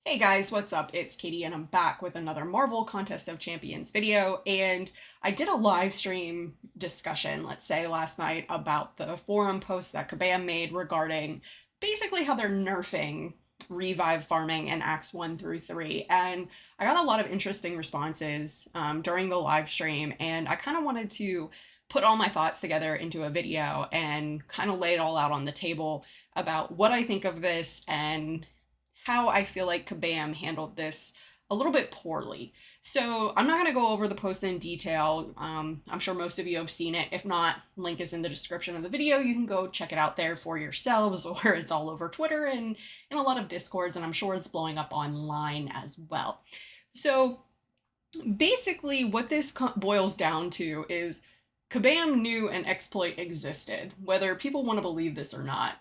Hey guys, what's up? It's Katy and I'm back with another Marvel Contest of Champions video. And I did a live stream discussion, let's say, last night about the forum post that Kabam made regarding basically how they're nerfing revive farming in Acts 1 through 3. And I got a lot of interesting responses during the live stream, and I kind of wanted to put all my thoughts together into a video and kind of lay it all out on the table about what I think of this and how I feel like Kabam handled this a little bit poorly. So I'm not going to go over the post in detail. I'm sure most of you have seen it. If not, link is in the description of the video. You can go check it out there for yourselves, or it's all over Twitter and in a lot of Discords, and I'm sure it's blowing up online as well. So basically what this boils down to is Kabam knew an exploit existed, whether people want to believe this or not.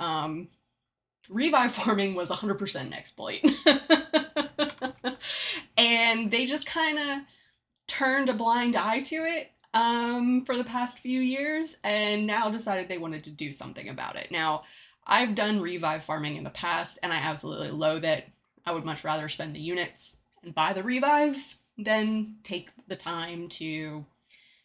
Revive farming was 100% an exploit. And they just kind of turned a blind eye to it for the past few years and now decided they wanted to do something about it. Now, I've done revive farming in the past and I absolutely loathe it. I would much rather spend the units and buy the revives than take the time to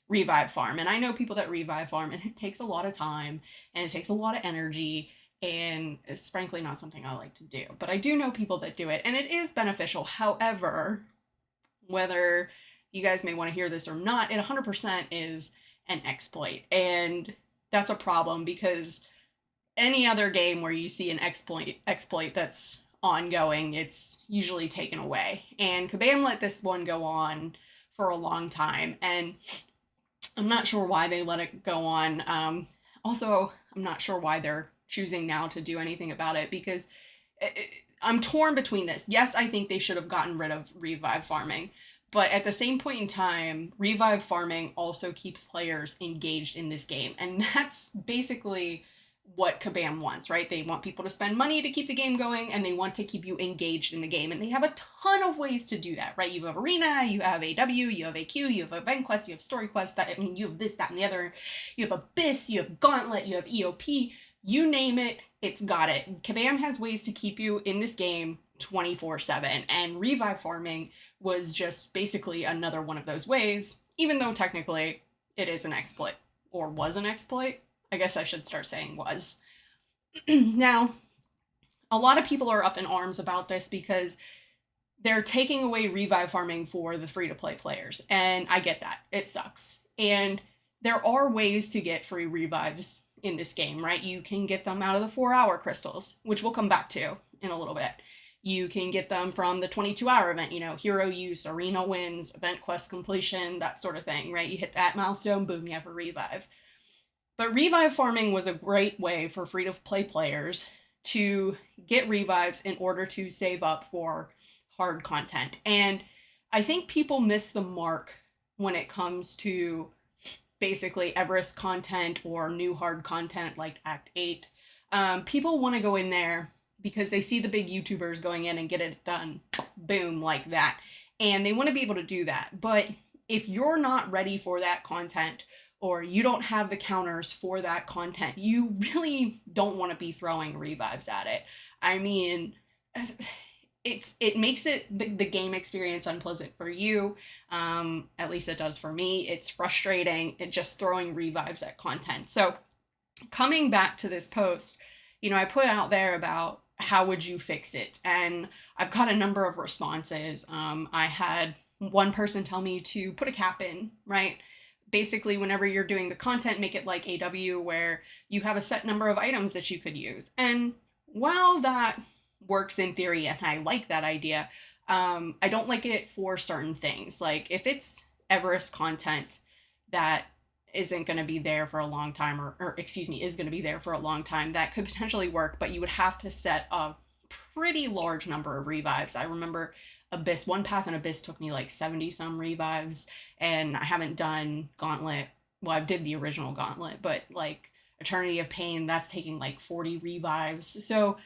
revive farm. And I know people that revive farm and it takes a lot of time and it takes a lot of energy, and it's frankly not something I like to do. But I do know people that do it, and it is beneficial. However, whether you guys may want to hear this or not, it 100% is an exploit. And that's a problem because any other game where you see an exploit that's ongoing, it's usually taken away. And Kabam let this one go on for a long time, and I'm not sure why they let it go on. Also, I'm not sure why they're choosing now to do anything about it, because I'm torn between this. Yes, I think they should have gotten rid of revive farming, but at the same point in time, revive farming also keeps players engaged in this game, and that's basically what Kabam wants, right? They want people to spend money to keep the game going, and they want to keep you engaged in the game, and they have a ton of ways to do that, right? You have Arena, you have AW, you have AQ, you have Event Quest, you have Story Quest, you have this, that, and the other. You have Abyss, you have Gauntlet, you have EOP, you name it, it's got it. Kabam has ways to keep you in this game 24/7, and revive farming was just basically another one of those ways, even though technically it is an exploit, or was an exploit. I guess I should start saying was. Now, a lot of people are up in arms about this because they're taking away revive farming for the free-to-play players, and I get that. It sucks. And there are ways to get free revives in this game, right? You can get them out of the 4-hour crystals, which we'll come back to in a little bit. You can get them from the 22-hour event, hero use, arena wins, event quest completion, that sort of thing, right? You hit that milestone, boom, you have a revive. But revive farming was a great way for free-to-play players to get revives in order to save up for hard content. And I think people miss the mark when it comes to basically Everest content or new hard content like Act 8. People want to go in there because they see the big YouTubers going in and get it done, boom, like that. And they want to be able to do that. But if you're not ready for that content, or you don't have the counters for that content, you really don't want to be throwing revives at it. I mean, it makes the game experience unpleasant for you. At least it does for me. It's frustrating. It just throwing revives at content. So coming back to this post, I put out there about how would you fix it, and I've got a number of responses. I had one person tell me to put a cap in, right? Basically, whenever you're doing the content, make it like AW, where you have a set number of items that you could use. And while that works in theory, and I like that idea, I don't like it for certain things. Like if it's Everest content that isn't going to be there for a long time, or excuse me, is going to be there for a long time, that could potentially work, but you would have to set a pretty large number of revives. I remember Abyss, one path in Abyss took me like 70 some revives, and I haven't done Gauntlet. Well, I did the original Gauntlet, but like Eternity of Pain, that's taking like 40 revives. So,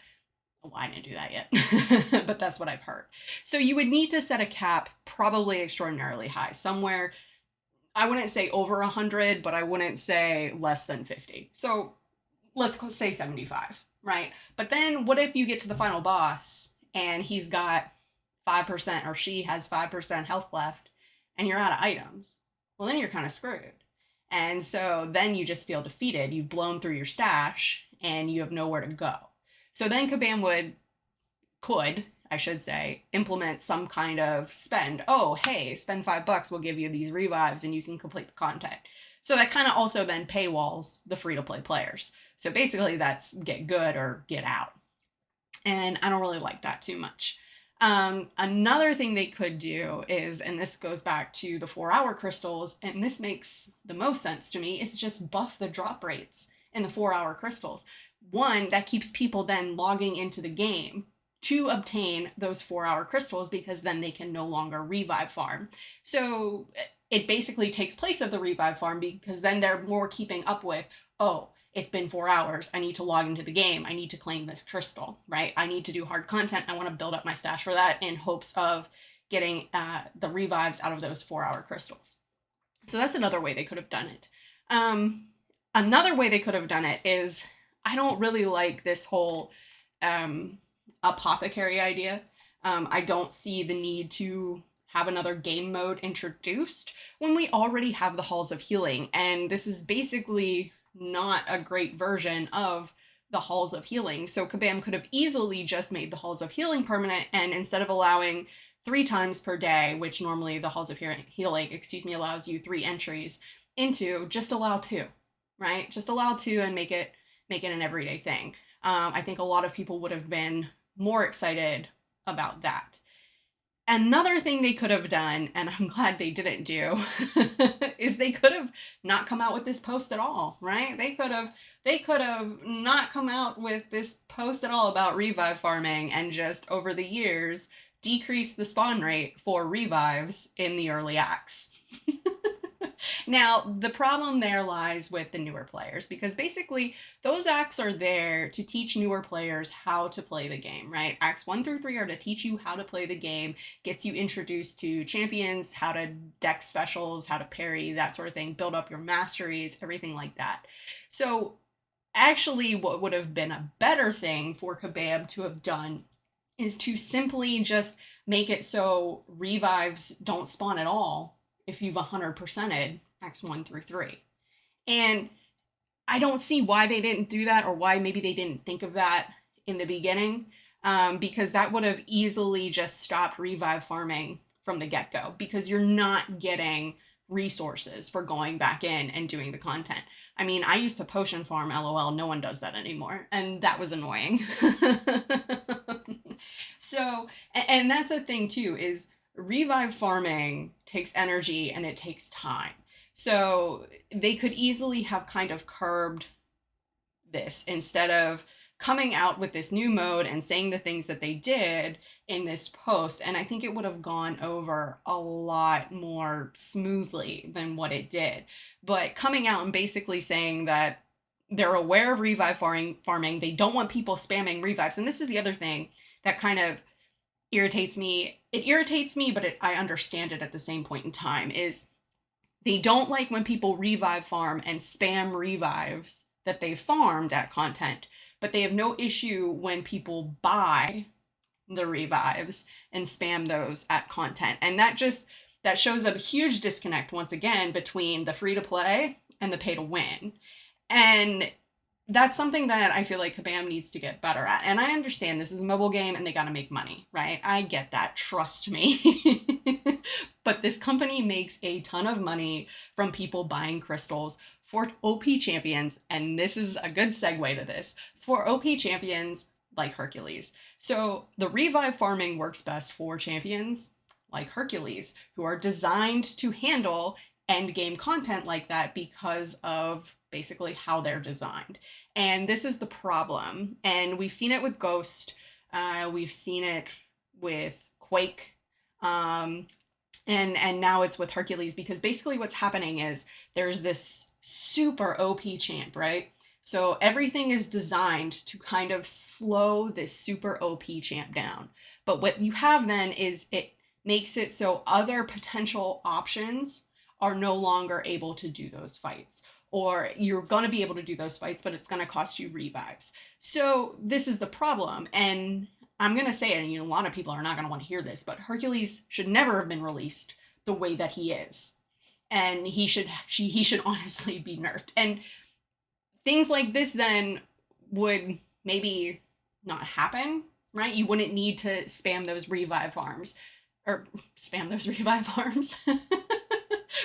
well, I didn't do that yet, but that's what I've heard. So you would need to set a cap probably extraordinarily high, somewhere, I wouldn't say over 100, but I wouldn't say less than 50. So let's say 75, right? But then what if you get to the final boss and he's got 5% or she has 5% health left and you're out of items, well, then you're kind of screwed. And so then you just feel defeated. You've blown through your stash and you have nowhere to go. So then Kabam could, I should say, implement some kind of spend. Oh, hey, spend $5, we'll give you these revives and you can complete the content. So that kind of also then paywalls the free-to-play players. So basically that's get good or get out. And I don't really like that too much. Another thing they could do is, and this goes back to the 4-hour crystals, and this makes the most sense to me, is just buff the drop rates in the 4-hour crystals. One, that keeps people then logging into the game to obtain those 4-hour crystals, because then they can no longer revive farm. So it basically takes place of the revive farm, because then they're more keeping up with, oh, it's been 4 hours. I need to log into the game. I need to claim this crystal, right? I need to do hard content. I want to build up my stash for that in hopes of getting the revives out of those 4-hour crystals. So that's another way they could have done it. Another way they could have done it is, I don't really like this whole apothecary idea. I don't see the need to have another game mode introduced when we already have the Halls of Healing. And this is basically not a great version of the Halls of Healing. So Kabam could have easily just made the Halls of Healing permanent, and instead of allowing 3 times per day, which normally the Halls of Healing, allows you 3 entries into, just allow 2, right? Just allow 2 and make it an everyday thing. I think a lot of people would have been more excited about that. Another thing they could have done, and I'm glad they didn't do, is they could have not come out with this post at all, right? They could have not come out with this post at all about revive farming, and just over the years decrease the spawn rate for revives in the early acts. Now, the problem there lies with the newer players, because basically those acts are there to teach newer players how to play the game, right? Acts 1 through 3 are to teach you how to play the game, gets you introduced to champions, how to deck specials, how to parry, that sort of thing, build up your masteries, everything like that. So actually what would have been a better thing for Kabam to have done is to simply just make it so revives don't spawn at all if you've 100%ed Acts 1 through 3. And I don't see why they didn't do that, or why maybe they didn't think of that in the beginning, because that would have easily just stopped revive farming from the get-go, because you're not getting resources for going back in and doing the content. I mean, I used to potion farm, LOL, no one does that anymore, and that was annoying. So, and that's the thing too, is revive farming takes energy and it takes time. So they could easily have kind of curbed this, instead of coming out with this new mode and saying the things that they did in this post. And I think it would have gone over a lot more smoothly than what it did. But coming out and basically saying that they're aware of revive farming, they don't want people spamming revives. And this is the other thing that kind of irritates me. It irritates me, but I understand it at the same point in time, is they don't like when people revive farm and spam revives that they farmed at content, but they have no issue when people buy the revives and spam those at content. And that shows a huge disconnect, once again, between the free to play and the pay to win. And that's something that I feel like Kabam needs to get better at. And I understand this is a mobile game and they got to make money, right? I get that, trust me. But this company makes a ton of money from people buying crystals for OP champions. And this is a good segue to this, for OP champions like Hercules. So the revive farming works best for champions like Hercules, who are designed to handle end game content like that because of basically how they're designed. And this is the problem. And we've seen it with Ghost. We've seen it with Quake. And now it's with Hercules, because basically what's happening is there's this super OP champ, right? So everything is designed to kind of slow this super OP champ down. But what you have then is it makes it so other potential options are no longer able to do those fights. Or you're going to be able to do those fights, but it's going to cost you revives. So this is the problem. And I'm going to say it, and a lot of people are not going to want to hear this, but Hercules should never have been released the way that he is. And he should honestly be nerfed. And things like this then would maybe not happen, right? You wouldn't need to spam those revive farms. Or spam those revive farms.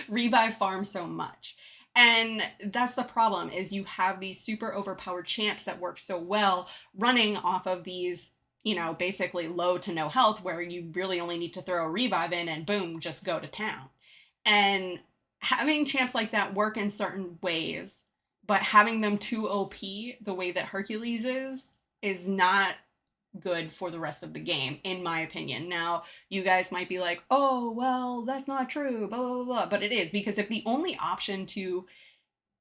Revive farms so much. And that's the problem, is you have these super overpowered champs that work so well running off of these, basically low to no health, where you really only need to throw a revive in and boom, just go to town. And having champs like that work in certain ways, but having them too OP the way that Hercules is not good for the rest of the game, in my opinion. Now, you guys might be like, oh, well, that's not true, blah, blah, blah. But it is, because if the only option to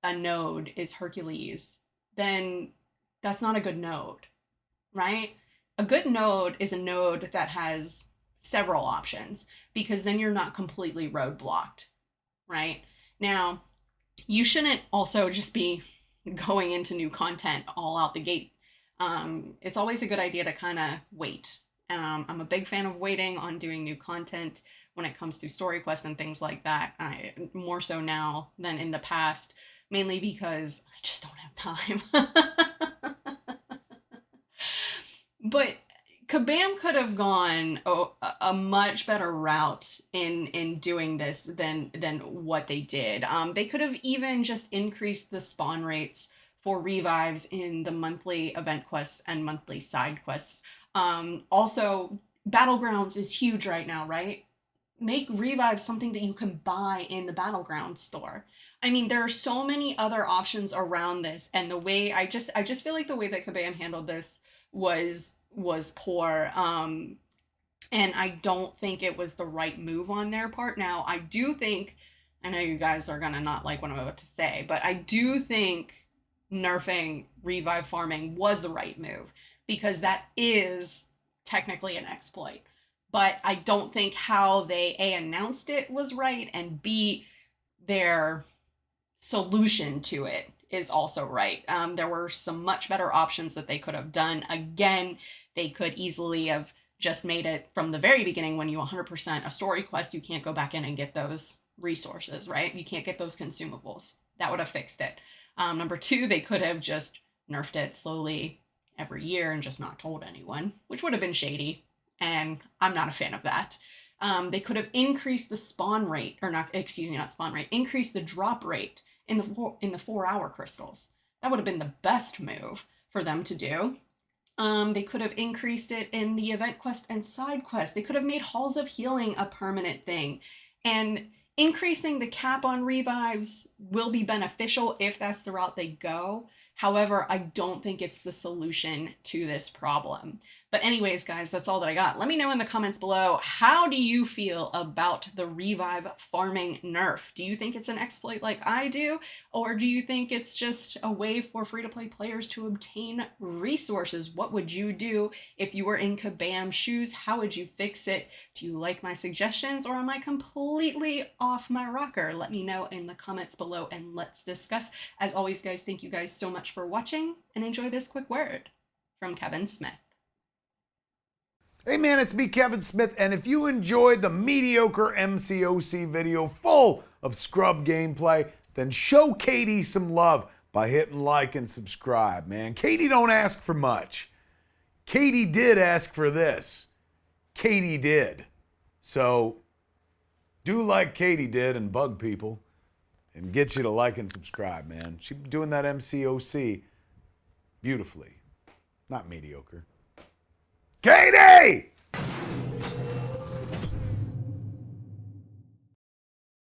a node is Hercules, then that's not a good node, right? A good node is a node that has several options, because then you're not completely roadblocked, right? Now, you shouldn't also just be going into new content all out the gate. It's always a good idea to kind of wait. I'm a big fan of waiting on doing new content when it comes to story quests and things like that. More so now than in the past, mainly because I just don't have time. But Kabam could have gone a much better route in doing this than what they did. They could have even just increased the spawn rates for revives in the monthly event quests and monthly side quests. Also, Battlegrounds is huge right now, right? Make revives something that you can buy in the Battleground store. I mean, there are so many other options around this, and the way I just feel like the way that Kabam handled this was poor. And I don't think it was the right move on their part. Now, I do think, I know you guys are gonna not like what I'm about to say, but I do think nerfing revive farming was the right move, because that is technically an exploit. But I don't think how they A, announced it was right, and B, their solution to it is also right. There were some much better options that they could have done. Again, they could easily have just made it from the very beginning, when you 100% a story quest, you can't go back in and get those resources, right? You can't get those consumables. That would have fixed it. Number two, they could have just nerfed it slowly every year and just not told anyone, which would have been shady, and I'm not a fan of that. They could have increased the spawn rate, or not spawn rate, increased the drop rate in the 4-hour crystals. That would have been the best move for them to do. They could have increased it in the event quest and side quest. They could have made Halls of Healing a permanent thing. And increasing the cap on revives will be beneficial if that's the route they go. However, I don't think it's the solution to this problem. But anyways, guys, that's all that I got. Let me know in the comments below, how do you feel about the revive farming nerf? Do you think it's an exploit like I do? Or do you think it's just a way for free-to-play players to obtain resources? What would you do if you were in Kabam's shoes? How would you fix it? Do you like my suggestions, or am I completely off my rocker? Let me know in the comments below and let's discuss. As always, guys, thank you guys so much for watching, and enjoy this quick word from Kevin Smith. Hey man, it's me, Kevin Smith, and if you enjoyed the mediocre Mcoc video full of scrub gameplay, then show Katy some love by hitting like and subscribe, man. Katy don't ask for much. Katy did ask for this. Katy did. So do like Katy did and bug people and get you to like and subscribe, man. She's doing that Mcoc beautifully, not mediocre. Katy!